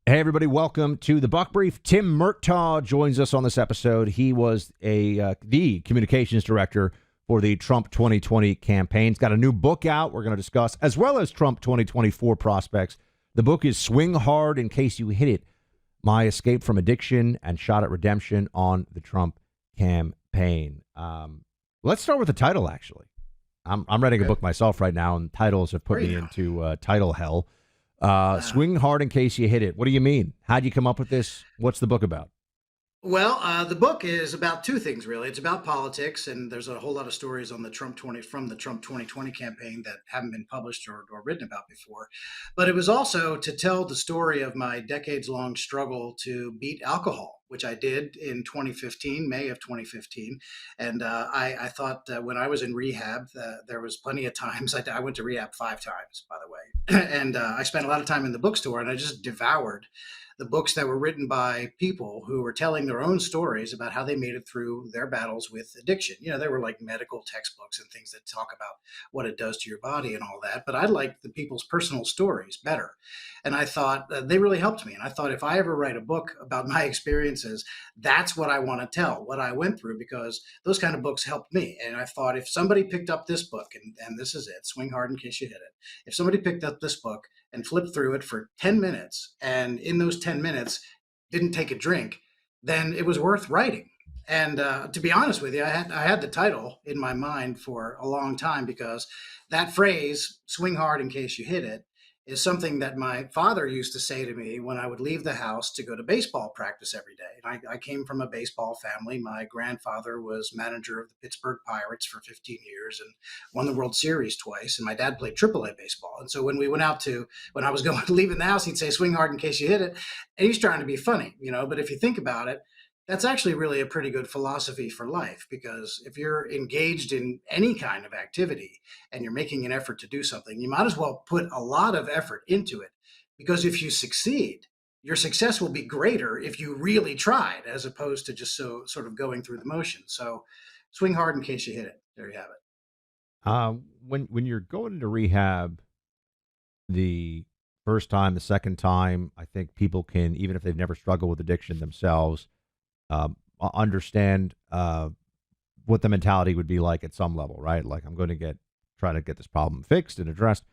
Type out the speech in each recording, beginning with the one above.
Hey, everybody, welcome to the Buck Brief. Tim Murtaugh joins us on this episode. He was the communications director for the Trump 2020 campaign. He's got a new book out we're going to discuss, as well as Trump 2024 prospects. The book is Swing Hard in Case You Hit It, My Escape from Addiction and Shot at Redemption on the Trump campaign. Let's start with the title, actually. I'm writing a book myself right now, and titles have put me into title hell. Swing hard in case you hit it. What do you mean? How'd you come up with this? What's the book about? Well, the book is about two things, really. It's about politics, and there's a whole lot of stories on the Trump 2020 campaign that haven't been published or written about before. But it was also to tell the story of my decades-long struggle to beat alcohol, which I did in 2015, May of 2015. And I thought when I was in rehab, there was plenty of times. I went to rehab 5 times, by the way. And I spent a lot of time in the bookstore, and I just devoured the books that were written by people who were telling their own stories about how they made it through their battles with addiction. You know, they were like medical textbooks and things that talk about what it does to your body and all that. But I liked the people's personal stories better. And I thought they really helped me. And I thought if I ever write a book about my experiences, that's what I want to tell, what I went through, because those kind of books helped me. And I thought if somebody picked up this book, and this is it, Swing Hard in Case You Hit It. If somebody picked up this book and flipped through it for 10 minutes, and in those 10 minutes didn't take a drink, then it was worth writing. And to be honest with you, I had the title in my mind for a long time, because that phrase, swing hard in case you hit it, is something that my father used to say to me when I would leave the house to go to baseball practice every day. And I came from a baseball family. My grandfather was manager of the Pittsburgh Pirates for 15 years and won the World Series twice. And my dad played AAA baseball. And so when we went out when I was leaving the house, he'd say, swing hard in case you hit it. And he's trying to be funny, but if you think about it, that's actually really a pretty good philosophy for life, because if you're engaged in any kind of activity and you're making an effort to do something, you might as well put a lot of effort into it, because if you succeed, your success will be greater if you really tried, as opposed to just sort of going through the motions. So swing hard in case you hit it. There you have it. When you're going into rehab the first time, the second time, I think people can, even if they've never struggled with addiction themselves, understand what the mentality would be like at some level, right? Like, I'm going to try to get this problem fixed and addressed.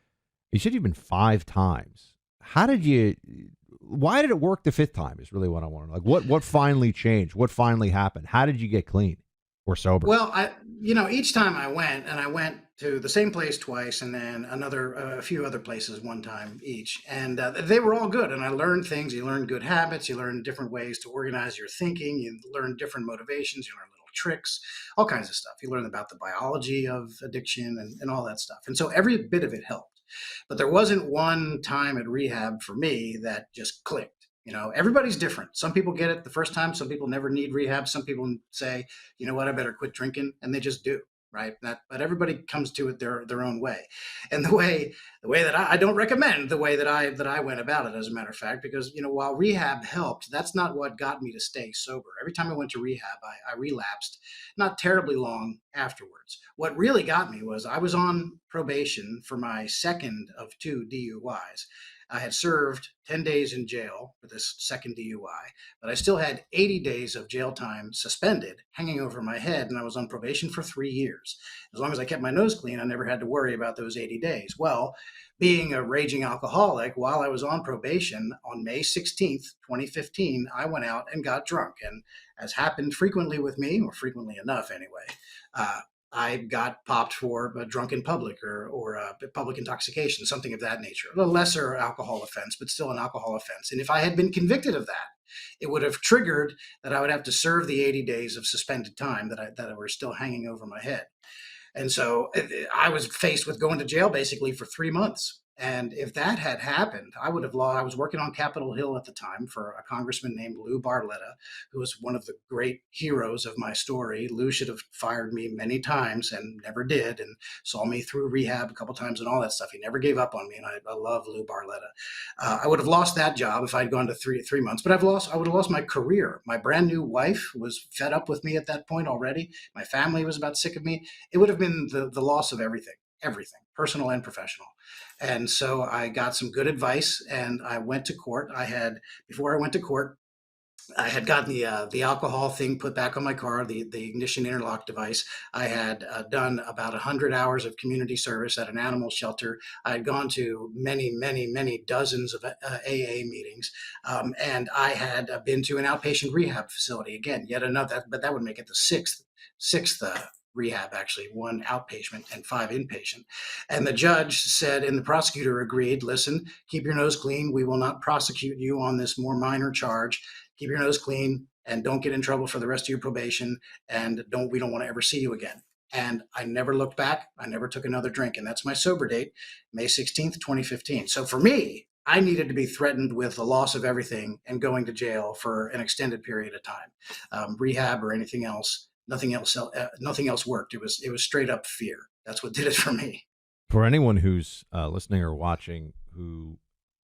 You said you've been 5 times. Why did it work the 5th time is really what I want to know. Like, what finally changed? What finally happened? How did you get clean or sober? Well, each time I went to the same place twice, and then a few other places one time each. And they were all good. And I learned things. You learn good habits. You learn different ways to organize your thinking. You learn different motivations. You learn little tricks, all kinds of stuff. You learn about the biology of addiction and all that stuff. And so every bit of it helped. But there wasn't one time at rehab for me that just clicked. Everybody's different. Some people get it the first time. Some people never need rehab. Some people say, you know what, I better quit drinking. And they just do. Right. But everybody comes to it their own way. And the way that I don't recommend the way that I went about it, as a matter of fact, because, while rehab helped, that's not what got me to stay sober. Every time I went to rehab, I relapsed not terribly long afterwards. What really got me was I was on probation for my second of 2 DUIs. I had served 10 days in jail for this second DUI, but I still had 80 days of jail time suspended hanging over my head, and I was on probation for 3 years. As long as I kept my nose clean, I never had to worry about those 80 days. Well, being a raging alcoholic, while I was on probation on May 16th, 2015, I went out and got drunk. And as happened frequently with me, or frequently enough anyway, I got popped for a drunk in public or public intoxication, something of that nature. A lesser alcohol offense, but still an alcohol offense. And if I had been convicted of that, it would have triggered that I would have to serve the 80 days of suspended time that were still hanging over my head. And so I was faced with going to jail basically for 3 months. And if that had happened, I would have lost. I was working on Capitol Hill at the time for a congressman named Lou Barletta, who was one of the great heroes of my story. Lou should have fired me many times and never did, and saw me through rehab a couple times and all that stuff. He never gave up on me, and I love Lou Barletta. I would have lost that job if I'd gone to three months, but I would have lost my career. My brand new wife was fed up with me at that point already. My family was about sick of me. It would have been the loss of everything. personal and professional. And so I got some good advice, and I went to court. Before I went to court, I had gotten the alcohol thing put back on my car, the ignition interlock device. I had done about 100 hours of community service at an animal shelter. I had gone to many dozens of AA meetings, and I had been to an outpatient rehab facility. Again, yet another, but that would make it the sixth rehab, actually, one outpatient and 5 inpatient. And the judge said, and the prosecutor agreed, listen, keep your nose clean. We will not prosecute you on this more minor charge. Keep your nose clean and don't get in trouble for the rest of your probation. And we don't want to ever see you again. And I never looked back. I never took another drink. And that's my sober date, May 16th, 2015. So for me, I needed to be threatened with the loss of everything and going to jail for an extended period of time. Rehab or anything else, nothing else worked. It was straight up fear. That's what did it for me. For anyone who's listening or watching who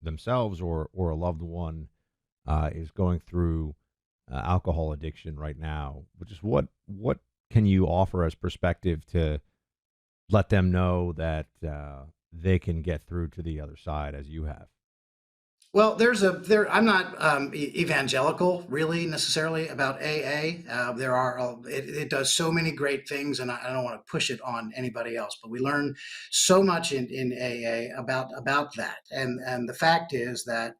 themselves or a loved one is going through alcohol addiction right now, which is what can you offer as perspective to let them know that they can get through to the other side as you have? Well, I'm not evangelical really necessarily about AA. It does so many great things, and I don't want to push it on anybody else, but we learn so much in AA about that. And the fact is that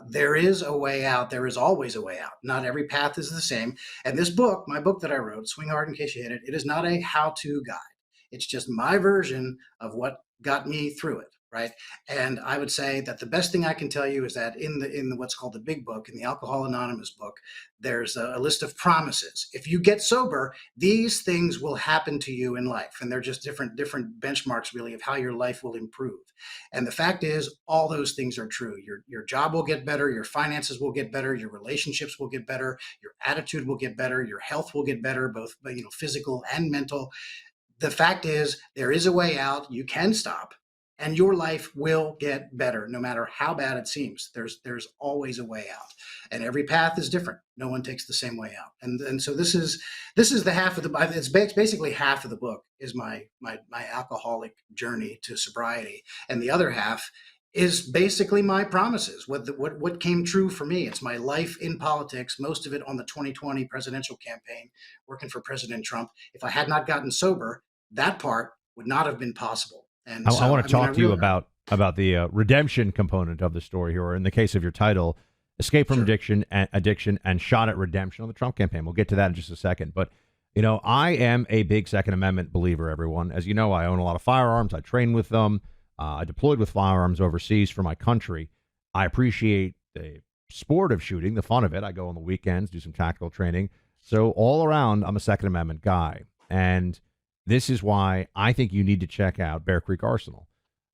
there is a way out. There is always a way out. Not every path is the same. And this book, my book that I wrote, Swing Hard in Case You Hit It, it is not a how-to guide. It's just my version of what got me through it. Right. And I would say that the best thing I can tell you is that in the what's called the big book, in the Alcohol Anonymous book, there's a list of promises. If you get sober, these things will happen to you in life. And they're just different benchmarks, really, of how your life will improve. And the fact is, all those things are true. Your job will get better. Your finances will get better. Your relationships will get better. Your attitude will get better. Your health will get better, both physical and mental. The fact is, there is a way out. You can stop. And your life will get better, no matter how bad it seems. There's always a way out, and every path is different. No one takes the same way out. And so this is the half of the. It's basically half of the book is my alcoholic journey to sobriety, and the other half is basically my promises. What came true for me. It's my life in politics. Most of it on the 2020 presidential campaign, working for President Trump. If I had not gotten sober, that part would not have been possible. And I want to talk to you about the redemption component of the story here, or in the case of your title, Escape from Addiction and Shot at Redemption on the Trump campaign. We'll get to that in just a second. But, I am a big Second Amendment believer, everyone. As you know, I own a lot of firearms. I train with them. I deployed with firearms overseas for my country. I appreciate the sport of shooting, the fun of it. I go on the weekends, do some tactical training. So all around, I'm a Second Amendment guy. And this is why I think you need to check out Bear Creek Arsenal.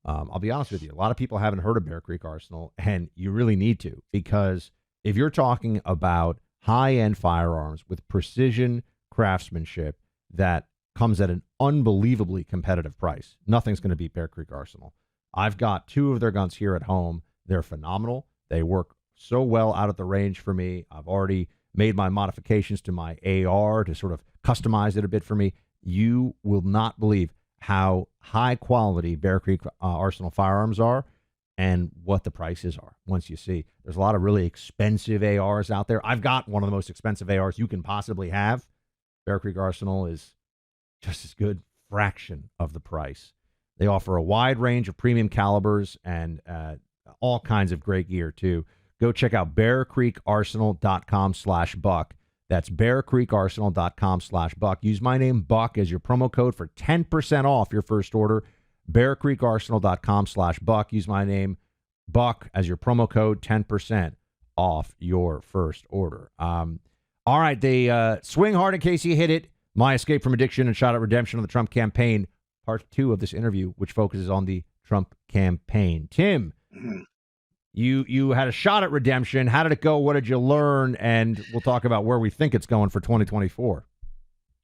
I'll be honest with you. A lot of people haven't heard of Bear Creek Arsenal, and you really need to, because if you're talking about high-end firearms with precision craftsmanship that comes at an unbelievably competitive price, nothing's going to beat Bear Creek Arsenal. I've got 2 of their guns here at home. They're phenomenal. They work so well out at the range for me. I've already made my modifications to my AR to sort of customize it a bit for me. You will not believe how high quality Bear Creek Arsenal firearms are and what the prices are once you see. There's a lot of really expensive ARs out there. I've got one of the most expensive ARs you can possibly have. Bear Creek Arsenal is just as good, fraction of the price. They offer a wide range of premium calibers and all kinds of great gear too. Go check out bearcreekarsenal.com/buck. That's bearcreekarsenal.com/buck. Use my name, Buck, as your promo code for 10% off your first order. bearcreekarsenal.com/buck. Use my name, Buck, as your promo code, 10% off your first order. All right, they swing hard in case you hit it. My escape from addiction and shot at redemption on the Trump campaign. Part 2 of this interview, which focuses on the Trump campaign. Tim, You had a shot at redemption. How did it go? What did you learn? And we'll talk about where we think it's going for 2024.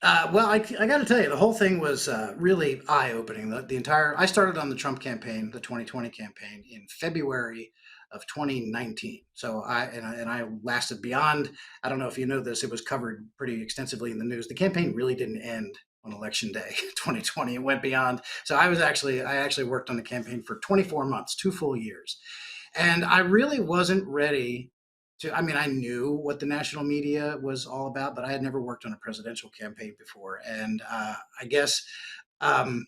Well, I got to tell you, the whole thing was really eye-opening. I started on the Trump campaign, the 2020 campaign, in February of 2019. So I lasted beyond. I don't know if you know this. It was covered pretty extensively in the news. The campaign really didn't end on election day 2020. It went beyond. So I actually worked on the campaign for 24 months, 2 full years. And I really wasn't ready to, I mean, I knew what the national media was all about, but I had never worked on a presidential campaign before. And I guess um,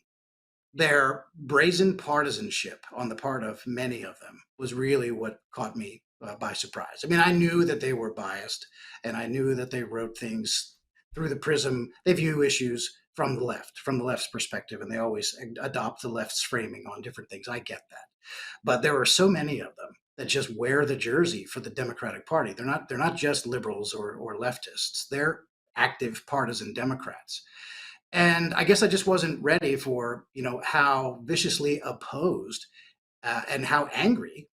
their brazen partisanship on the part of many of them was really what caught me by surprise. I mean, I knew that they were biased, and I knew that they wrote things through the prism. They view issues from the left's perspective, and they always adopt the left's framing on different things. I get that, but there were so many of them that just wear the jersey for the Democratic Party. They're not just liberals or leftists. They're active partisan Democrats. And I guess I just wasn't ready for how viciously opposed and how angry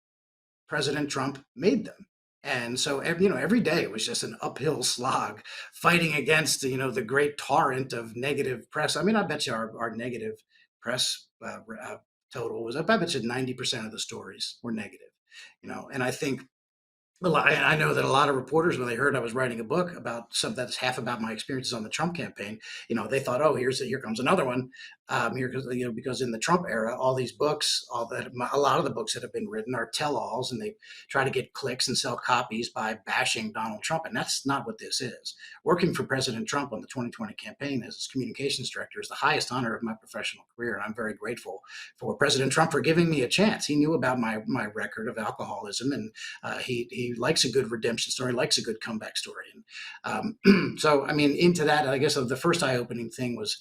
President Trump made them. And so every day it was just an uphill slog fighting against the great torrent of negative press. I mean, I bet you our negative press total was, I bet you 90% of the stories were negative. And I think I know that a lot of reporters, when they heard I was writing a book about something that's half about my experiences on the Trump campaign, they thought, oh, here comes another one. Because in the Trump era, all these books, a lot of the books that have been written are tell-alls, and they try to get clicks and sell copies by bashing Donald Trump, and that's not what this is. Working for President Trump on the 2020 campaign as his communications director is the highest honor of my professional career, and I'm very grateful for President Trump for giving me a chance. He knew about my record of alcoholism, and he likes a good redemption story, likes a good comeback story. And so, I mean, into that, I guess the first eye-opening thing was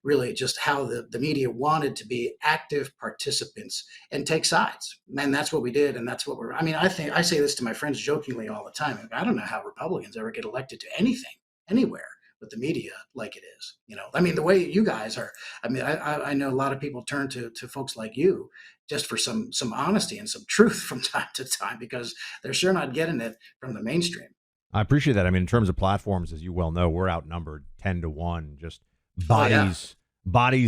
really just how the media wanted to be active participants and take sides. And that's what we did. And that's what I say this to my friends jokingly all the time. I don't know how Republicans ever get elected to anything, anywhere with the media like it is. I mean, the way you guys are, I know a lot of people turn to folks like you just for some honesty and some truth from time to time, because they're sure not getting it from the mainstream. I appreciate that. I mean, in terms of platforms, as you well know, we're outnumbered 10-1, just bodies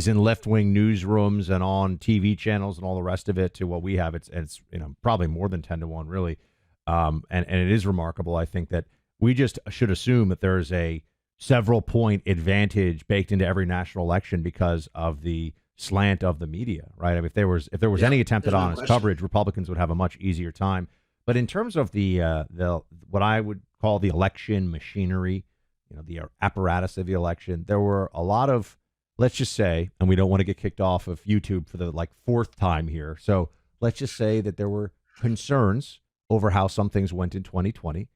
in left-wing newsrooms and on TV channels and all the rest of it to what we have. It's probably more than 10-1, really. And it is remarkable. I think that we just should assume that there's a several point advantage baked into every national election because of the slant of the media, right? I mean, if there was any attempt at honest coverage, Republicans would have a much easier time. But in terms of the what I would call the election machinery, the apparatus of the election, there were a lot of, let's just say, and we don't want to get kicked off of YouTube for the fourth time here. So let's just say that there were concerns over how some things went in 2020.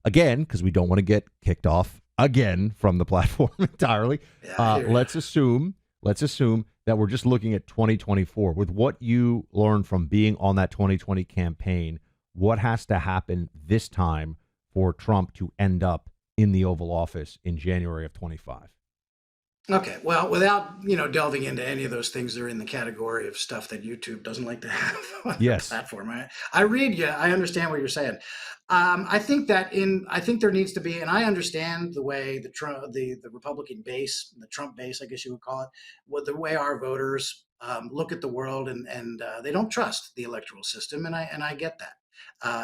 Again, because we don't want to get kicked off again from the platform entirely. Let's assume that we're just looking at 2024. With what you learned from being on that 2020 campaign, what has to happen this time for Trump to end up in the Oval Office in January of 25? Okay, well, without delving into any of those things, they're in the category of stuff that YouTube doesn't like to have on the platform. I read you. I understand what you're saying. I think there needs to be, and I understand the way the Republican base, the Trump base, I guess you would call it, the way our voters look at the world, and they don't trust the electoral system, and I get that.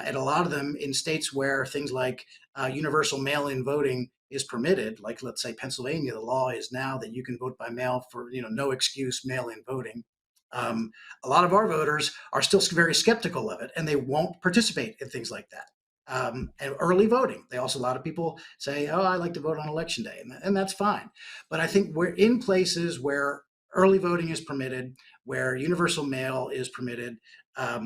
And a lot of them in states where things like universal mail-in voting is permitted, like let's say Pennsylvania, the law is now that you can vote by mail for no excuse mail-in voting. A lot of our voters are still very skeptical of it, and they won't participate in things like that. And early voting, a lot of people say, "Oh, I like to vote on election day," and that's fine. But I think we're in places where early voting is permitted, where universal mail is permitted,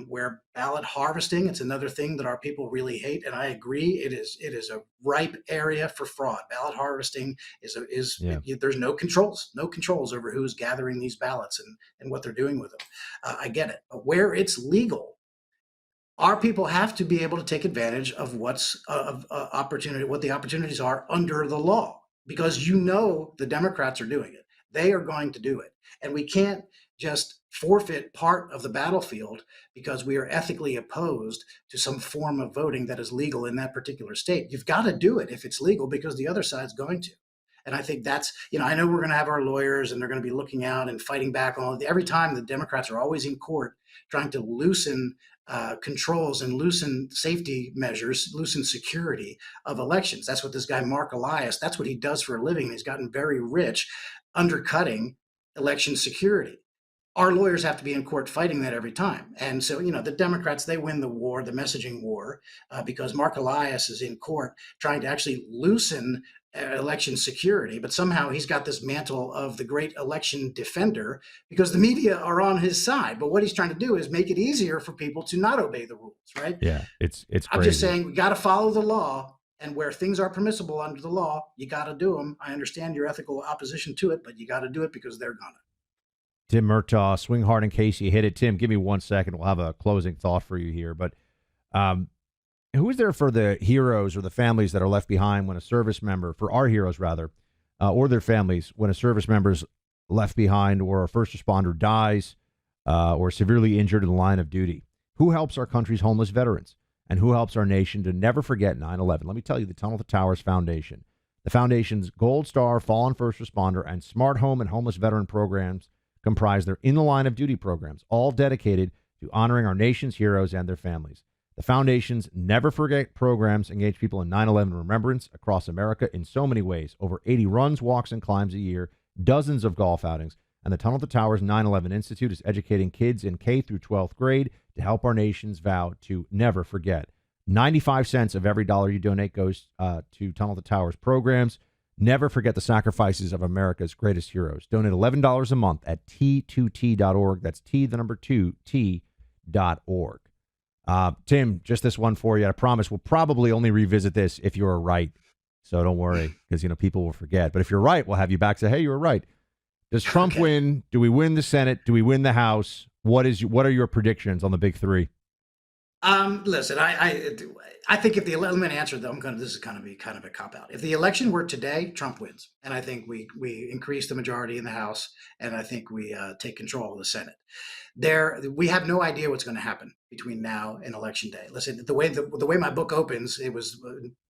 where ballot harvesting, it's another thing that our people really hate. And I agree, it is a ripe area for fraud. Ballot harvesting there's no controls over who's gathering these ballots and what they're doing with them. I get it. But where it's legal, our people have to be able to take advantage of what the opportunities are under the law, because the Democrats are doing it. They are going to do it. And we can't just forfeit part of the battlefield because we are ethically opposed to some form of voting that is legal in that particular state. You've got to do it if it's legal, because the other side's going to. And I think that's, I know we're going to have our lawyers and they're going to be looking out and fighting back on every time. The Democrats are always in court trying to loosen controls and loosen safety measures, loosen security of elections. That's what this guy, Mark Elias, that's what he does for a living. He's gotten very rich undercutting election security. Our lawyers have to be in court fighting that every time. And so, the Democrats, they win the war, the messaging war, because Mark Elias is in court trying to actually loosen election security. But somehow he's got this mantle of the great election defender because the media are on his side. But what he's trying to do is make it easier for people to not obey the rules, right? Yeah, it's crazy. I'm just saying we got to follow the law. And where things are permissible under the law, you got to do them. I understand your ethical opposition to it, but you got to do it because they're gonna. Tim Murtaugh, swing hard in case you hit it. Tim, give me 1 second. We'll have a closing thought for you here. But who is there for the heroes or the families that are left behind when a service member, for our heroes rather, or their families, when a service member is left behind or a first responder dies or severely injured in the line of duty? Who helps our country's homeless veterans? And who helps our nation to never forget 9/11? Let me tell you, the Tunnel to Towers Foundation. The foundation's Gold Star, Fallen First Responder, and Smart Home and Homeless Veteran programs comprise their In the Line of Duty programs, all dedicated to honoring our nation's heroes and their families. The foundation's Never Forget programs engage people in 9/11 remembrance across America in so many ways. Over 80 runs, walks, and climbs a year, dozens of golf outings, and the Tunnel to Towers 9/11 Institute is educating kids in K through 12th grade to help our nation's vow to never forget. 95 cents of every dollar you donate goes to Tunnel to Towers programs. Never forget the sacrifices of America's greatest heroes. Donate $11 a month at T2T.org. That's T, the number 2, T.org. Tim, just this one for you. I promise we'll probably only revisit this if you're right. So don't worry, because, people will forget. But if you're right, we'll have you back say, hey, you were right. Does Trump win? Do we win the Senate? Do we win the House? What are your predictions on the big three? Listen, I think if the let me answer though, this is going to be kind of a cop out. If the election were today, Trump wins, and I think we increase the majority in the House, and I think we take control of the Senate. We have no idea what's going to happen between now and Election Day. Listen, the way my book opens, it was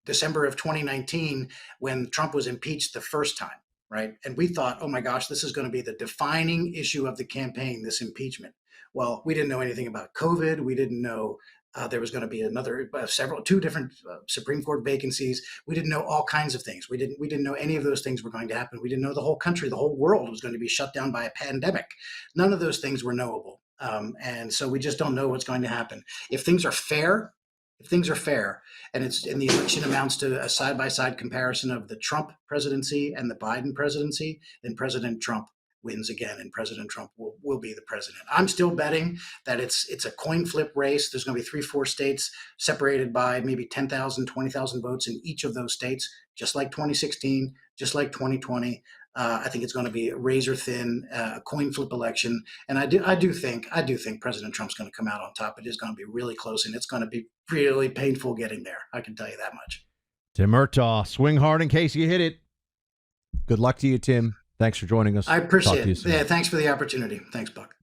December of 2019 when Trump was impeached the first time, right? And we thought, oh my gosh, this is going to be the defining issue of the campaign, this impeachment. Well, we didn't know anything about COVID. We didn't know there was going to be two different Supreme Court vacancies. We didn't know all kinds of things. We didn't know any of those things were going to happen. We didn't know the whole country, the whole world was going to be shut down by a pandemic. None of those things were knowable. And so we just don't know what's going to happen. If things are fair, and the election amounts to a side-by-side comparison of the Trump presidency and the Biden presidency, then President Trump wins again, and President Trump will be the president. I'm still betting that it's a coin flip race. There's going to be 3-4 states separated by maybe 10,000, 20,000 votes in each of those states, just like 2016, just like 2020. I think it's going to be a razor thin, a coin flip election, and I do think President Trump's going to come out on top. It is going to be really close, and it's going to be really painful getting there. I can tell you that much. Tim Murtaugh, swing hard in case you hit it. Good luck to you, Tim. Thanks for joining us. I appreciate it. Yeah, thanks for the opportunity. Thanks, Buck.